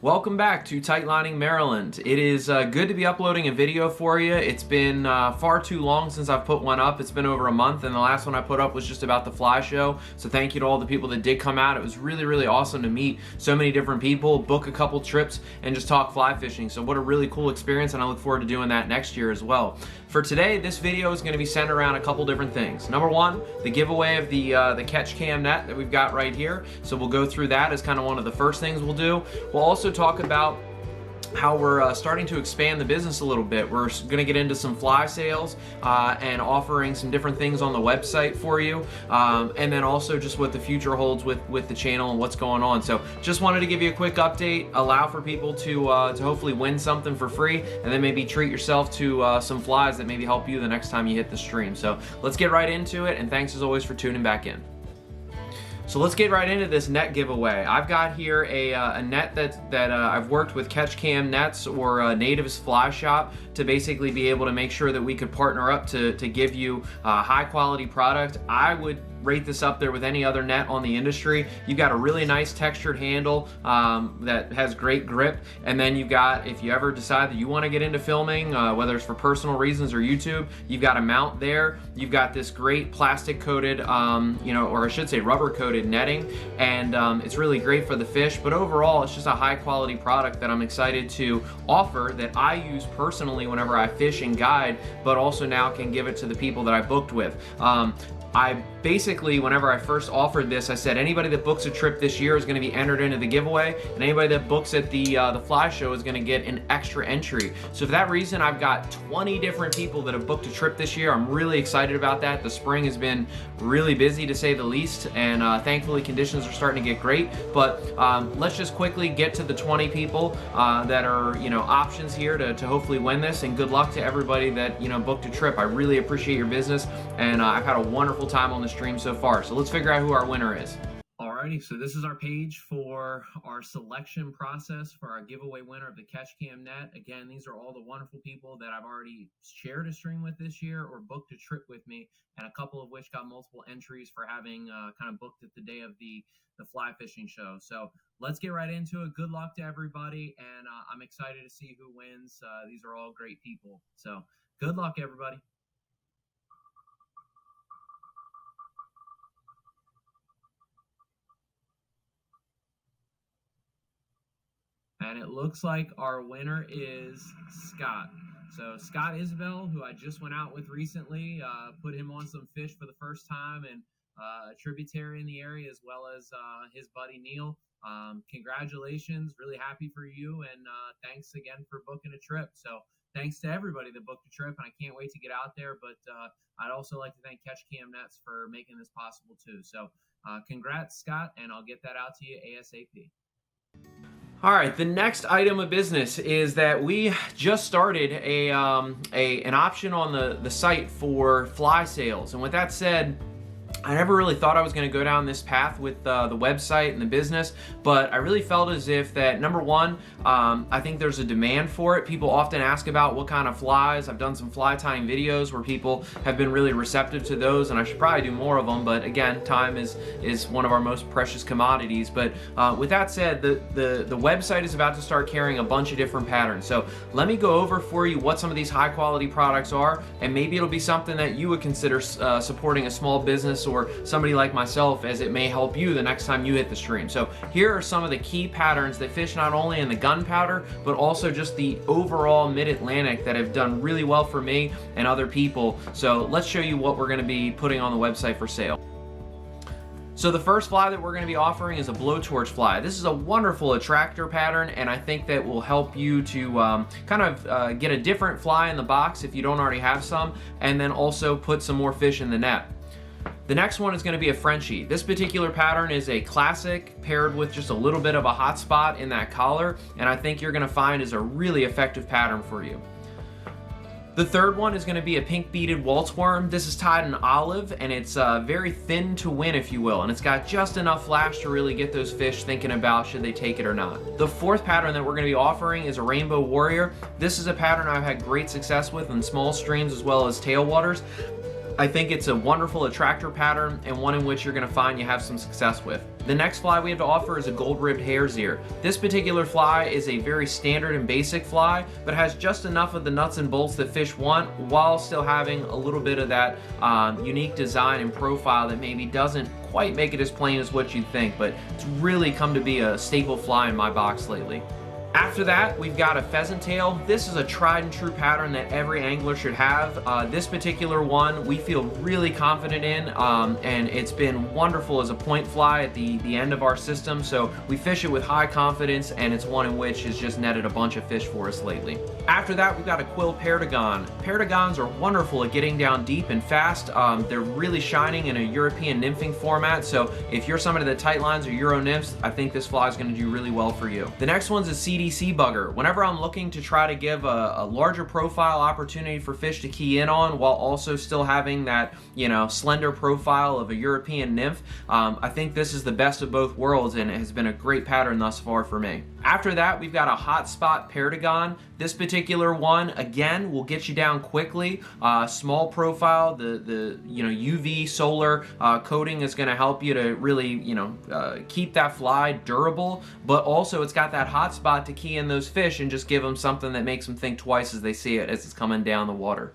Welcome back to Tightlining Maryland. It is good to be uploading a video for you. It's been far too long since I've put one up. It's been over a month, and the last one I put up was just about the fly show. So thank you to all the people that did come out. It was really, really awesome to meet so many different people, book a couple trips, and just talk fly fishing. So what a really cool experience, and I look forward to doing that next year as well. For today, this video is going to be centered around a couple different things. Number one, the giveaway of the catch cam net that we've got right here. So we'll go through that as kind of one of the first things we'll do. We'll also talk about how we're starting to expand the business a little bit. We're going to get into some fly sales and offering some different things on the website for you, and then also just what the future holds with the channel and what's going on. So just wanted to give you a quick update, allow for people to hopefully win something for free, and then maybe treat yourself to some flies that maybe help you the next time you hit the stream. So let's get right into it, and thanks as always for tuning back in. So let's get right into this net giveaway. I've got here a net that I've worked with Catch Cam Nets or Natives Fly Shop to basically be able to make sure that we could partner up to give you a high quality product. I would rate this up there with any other net on the industry. You've got a really nice textured handle that has great grip, and then you've got, if you ever decide that you want to get into filming, whether it's for personal reasons or YouTube, you've got a mount there. You've got this great plastic coated, or I should say rubber coated netting, and it's really great for the fish. But overall, it's just a high quality product that I'm excited to offer, that I use personally whenever I fish and guide, but also now can give it to the people that I booked with. I basically, whenever I first offered this, I said anybody that books a trip this year is going to be entered into the giveaway, and anybody that books at the fly show is going to get an extra entry. So for that reason, I've got 20 different people that have booked a trip this year. I'm really excited about that. The spring has been really busy, to say the least, and thankfully conditions are starting to get great. But let's just quickly get to the 20 people that are options here to hopefully win this, and good luck to everybody that booked a trip. I really appreciate your business, and I've had a wonderful time on the stream so far. So let's figure out who our winner is. Alrighty, so this is our page for our selection process for our giveaway winner of the Catch Cam Net. Again, these are all the wonderful people that I've already shared a stream with this year or booked a trip with me, and a couple of which got multiple entries for having kind of booked it the day of the fly fishing show. So let's get right into it. Good luck to everybody, and I'm excited to see who wins. These are all great people. So good luck, everybody. And it looks like our winner is Scott. So Scott Isabel, who I just went out with recently, put him on some fish for the first time, and a tributary in the area, as well as his buddy Neil. Congratulations, really happy for you, and thanks again for booking a trip. So thanks to everybody that booked a trip, and I can't wait to get out there. But I'd also like to thank Catch Cam Nets for making this possible too. So congrats, Scott, and I'll get that out to you ASAP. All right, the next item of business is that we just started an option on the site for fly sales. And with that said, I never really thought I was going to go down this path with the website and the business, but I really felt as if that, number one, I think there's a demand for it. People often ask about what kind of flies. I've done some fly tying videos where people have been really receptive to those, and I should probably do more of them, but again, time is one of our most precious commodities. But with that said, the website is about to start carrying a bunch of different patterns. So let me go over for you what some of these high quality products are, and maybe it'll be something that you would consider supporting a small business or somebody like myself, as it may help you the next time you hit the stream. So here are some of the key patterns that fish not only in the gunpowder, but also just the overall mid-Atlantic that have done really well for me and other people. So let's show you what we're going to be putting on the website for sale. So the first fly that we're going to be offering is a blowtorch fly. This is a wonderful attractor pattern, and I think that will help you to get a different fly in the box if you don't already have some, and then also put some more fish in the net. The next one is going to be a Frenchie. This particular pattern is a classic paired with just a little bit of a hot spot in that collar, and I think you're going to find is a really effective pattern for you. The third one is going to be a pink beaded waltz worm. This is tied in olive, and it's very thin to win, if you will, and it's got just enough flash to really get those fish thinking about should they take it or not. The fourth pattern that we're going to be offering is a rainbow warrior. This is a pattern I've had great success with in small streams as well as tailwaters. I think it's a wonderful attractor pattern and one in which you're going to find you have some success with. The next fly we have to offer is a gold-ribbed hare's ear. This particular fly is a very standard and basic fly, but has just enough of the nuts and bolts that fish want while still having a little bit of that unique design and profile that maybe doesn't quite make it as plain as what you'd think, but it's really come to be a staple fly in my box lately. After that, we've got a pheasant tail. This is a tried and true pattern that every angler should have. This particular one we feel really confident in, and it's been wonderful as a point fly at the end of our system, so we fish it with high confidence, and it's one in which has just netted a bunch of fish for us lately. After that, we've got a quill perdigon. Perdigons are wonderful at getting down deep and fast. They're really shining in a European nymphing format, so if you're somebody that tight lines or Euro nymphs, I think this fly is going to do really well for you. The next one's a CDC bugger. Whenever I'm looking to try to give a larger profile opportunity for fish to key in on while also still having that, you know, slender profile of a European nymph, I think this is the best of both worlds, and it has been a great pattern thus far for me. After that, we've got a hotspot perdigon. This particular one, again, will get you down quickly. Small profile, the UV solar coating is going to help you to really, keep that fly durable, but also it's got that hot spot to key in those fish and just give them something that makes them think twice as they see it as it's coming down the water.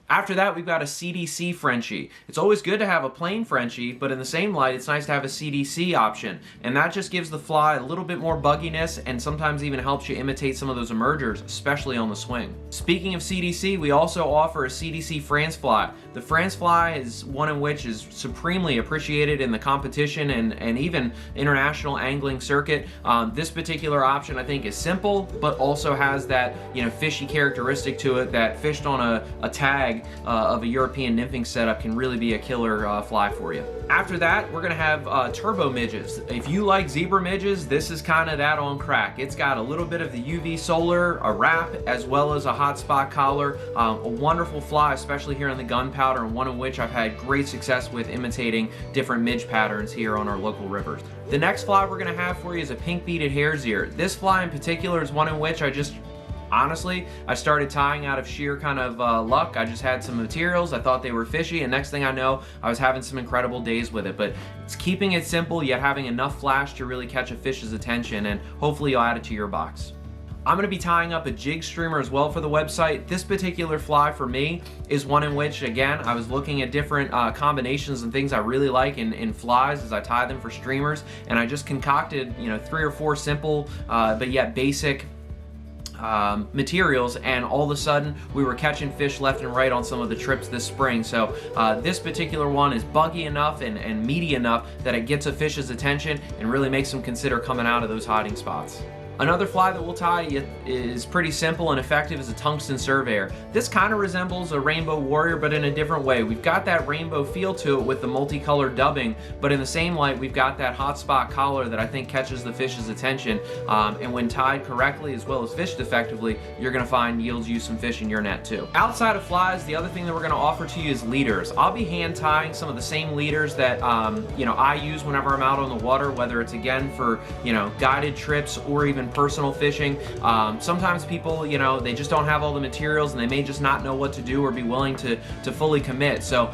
After that, we've got a CDC Frenchie. It's always good to have a plain Frenchie, but in the same light, it's nice to have a CDC option. And that just gives the fly a little bit more bugginess and sometimes even helps you imitate some of those emergers, especially on the swing. Speaking of CDC, we also offer a CDC France fly. The France fly is one in which is supremely appreciated in the competition and even international angling circuit. This particular option, I think, is simple, but also has that, fishy characteristic to it that fished on a tag of a European nymphing setup can really be a killer fly for you. After that, we're going to have turbo midges. If you like zebra midges, this is kind of that on crack. It's got a little bit of the UV solar, a wrap, as well as a hot spot collar. A wonderful fly, especially here in the gunpowder, and one in which I've had great success with imitating different midge patterns here on our local rivers. The next fly we're going to have for you is a pink beaded hare's ear. This fly in particular is one in which honestly, I started tying out of sheer kind of luck. I just had some materials, I thought they were fishy, and next thing I know, I was having some incredible days with it. But it's keeping it simple, yet having enough flash to really catch a fish's attention, and hopefully you'll add it to your box. I'm going to be tying up a jig streamer as well for the website. This particular fly for me is one in which, again, I was looking at different combinations and things I really like in flies as I tie them for streamers, and I just concocted, 3 or 4 simple but yet basic materials, and all of a sudden we were catching fish left and right on some of the trips this spring. So this particular one is buggy enough and meaty enough that it gets a fish's attention and really makes them consider coming out of those hiding spots. Another fly that we'll tie is pretty simple and effective is a tungsten surveyor. This kind of resembles a rainbow warrior, but in a different way. We've got that rainbow feel to it with the multicolored dubbing, but in the same light, we've got that hot spot collar that I think catches the fish's attention. And when tied correctly as well as fished effectively, you're going to find yields you some fish in your net too. Outside of flies, the other thing that we're going to offer to you is leaders. I'll be hand tying some of the same leaders that I use whenever I'm out on the water, whether it's again for guided trips or even personal fishing. Sometimes people, they just don't have all the materials and they may just not know what to do or be willing to fully commit. So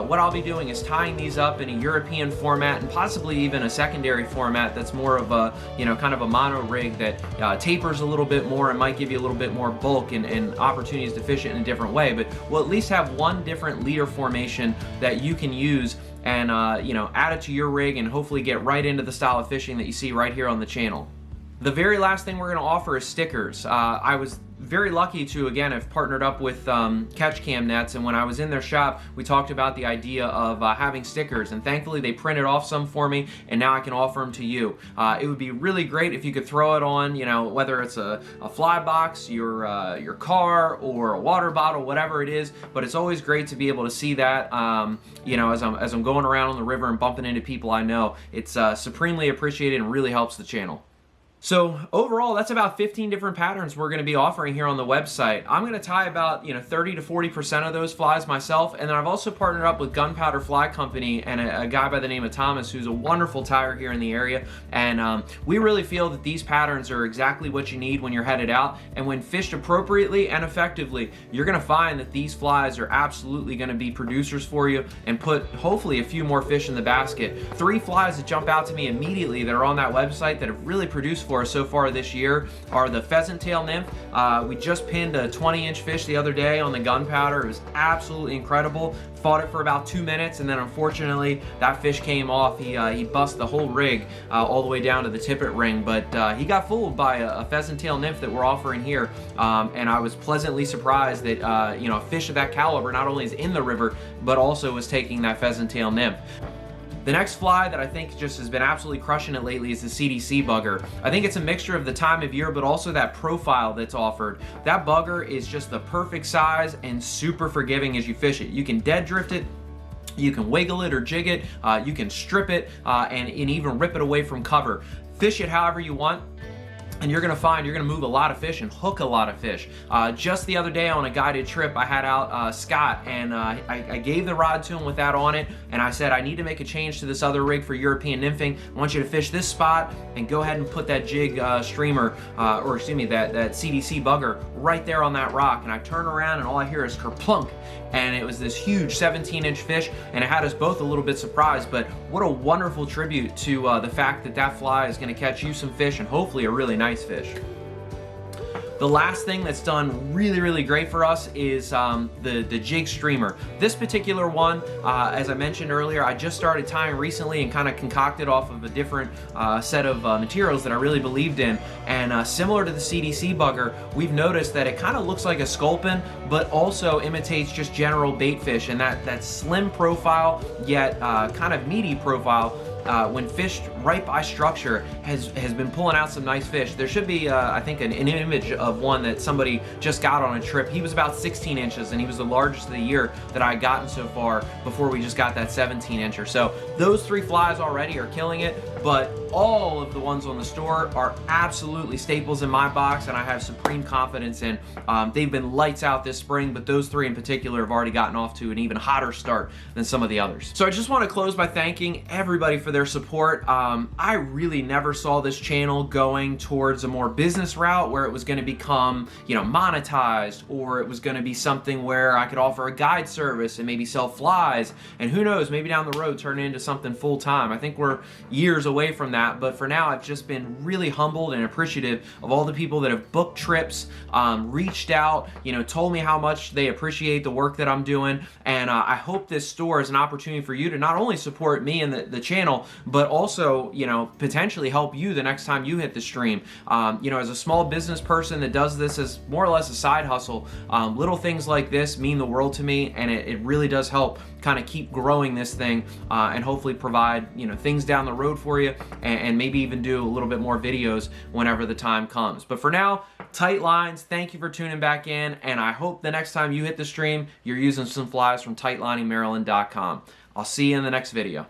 what I'll be doing is tying these up in a European format and possibly even a secondary format that's more of a, kind of a mono rig that tapers a little bit more and might give you a little bit more bulk and opportunities to fish it in a different way. But we'll at least have one different leader formation that you can use and add it to your rig and hopefully get right into the style of fishing that you see right here on the channel. The very last thing we're going to offer is stickers. I was very lucky to, again, have partnered up with Catch Cam Nets, and when I was in their shop, we talked about the idea of having stickers, and thankfully they printed off some for me, and now I can offer them to you. It would be really great if you could throw it on, whether it's a fly box, your car, or a water bottle, whatever it is, but it's always great to be able to see that, as I'm going around on the river and bumping into people I know. It's supremely appreciated and really helps the channel. So overall, that's about 15 different patterns we're going to be offering here on the website. I'm going to tie about 30 to 40% of those flies myself, and then I've also partnered up with Gunpowder Fly Company and a guy by the name of Thomas, who's a wonderful tyer here in the area, and we really feel that these patterns are exactly what you need when you're headed out, and when fished appropriately and effectively, you're going to find that these flies are absolutely going to be producers for you and put hopefully a few more fish in the basket. 3 flies that jump out to me immediately that are on that website that have really produced for us so far this year are the pheasant tail nymph. We just pinned a 20-inch fish the other day on the Gunpowder. It was absolutely incredible. Fought it for about 2 minutes, and then unfortunately that fish came off. He bust the whole rig all the way down to the tippet ring, but he got fooled by a pheasant tail nymph that we're offering here, and I was pleasantly surprised that a fish of that caliber not only is in the river but also was taking that pheasant tail nymph. The next fly that I think just has been absolutely crushing it lately is the CDC bugger. I think it's a mixture of the time of year, but also that profile that's offered. That bugger is just the perfect size and super forgiving as you fish it. You can dead drift it, you can wiggle it or jig it, you can strip it, and even rip it away from cover. Fish it however you want, and you're gonna find you're gonna move a lot of fish and hook a lot of fish. Just the other day on a guided trip, I had out Scott, and I gave the rod to him with that on it, and I said, I need to make a change to this other rig for European nymphing. I want you to fish this spot and go ahead and put that jig streamer, or excuse me, that CDC bugger right there on that rock. And I turn around and all I hear is kerplunk, and it was this huge 17-inch fish, and it had us both a little bit surprised. But what a wonderful tribute to the fact that that fly is going to catch you some fish, and hopefully a really nice fish. The last thing that's done really great for us is the jig streamer. This particular one, as I mentioned earlier, I just started tying recently and kind of concocted off of a different set of materials that I really believed in. And similar to the CDC bugger, we've noticed that it kind of looks like a sculpin, but also imitates just general bait fish, and that slim profile yet kind of meaty profile, when fished right by structure, has been pulling out some nice fish. There should be, I think, an image of one that somebody just got on a trip. He was about 16 inches, and he was the largest of the year that I had gotten so far before we just got that 17-incher. So those 3 flies already are killing it, but all of the ones on the store are absolutely staples in my box, and I have supreme confidence in. They've been lights out this spring, but those 3 in particular have already gotten off to an even hotter start than some of the others. So I just want to close by thanking everybody for their support. I really never saw this channel going towards a more business route where it was going to become, monetized, or it was going to be something where I could offer a guide service and maybe sell flies, and who knows, maybe down the road turn it into something full-time. I think we're years away from that, but for now I've just been really humbled and appreciative of all the people that have booked trips, reached out, told me how much they appreciate the work that I'm doing, and I hope this store is an opportunity for you to not only support me and the channel, but also, potentially help you the next time you hit the stream. As a small business person that does this as more or less a side hustle, little things like this mean the world to me, and it really does help kind of keep growing this thing, and hopefully provide, things down the road for you, and maybe even do a little bit more videos whenever the time comes. But for now, tight lines. Thank you for tuning back in, and I hope the next time you hit the stream, you're using some flies from tightliningmaryland.com. I'll see you in the next video.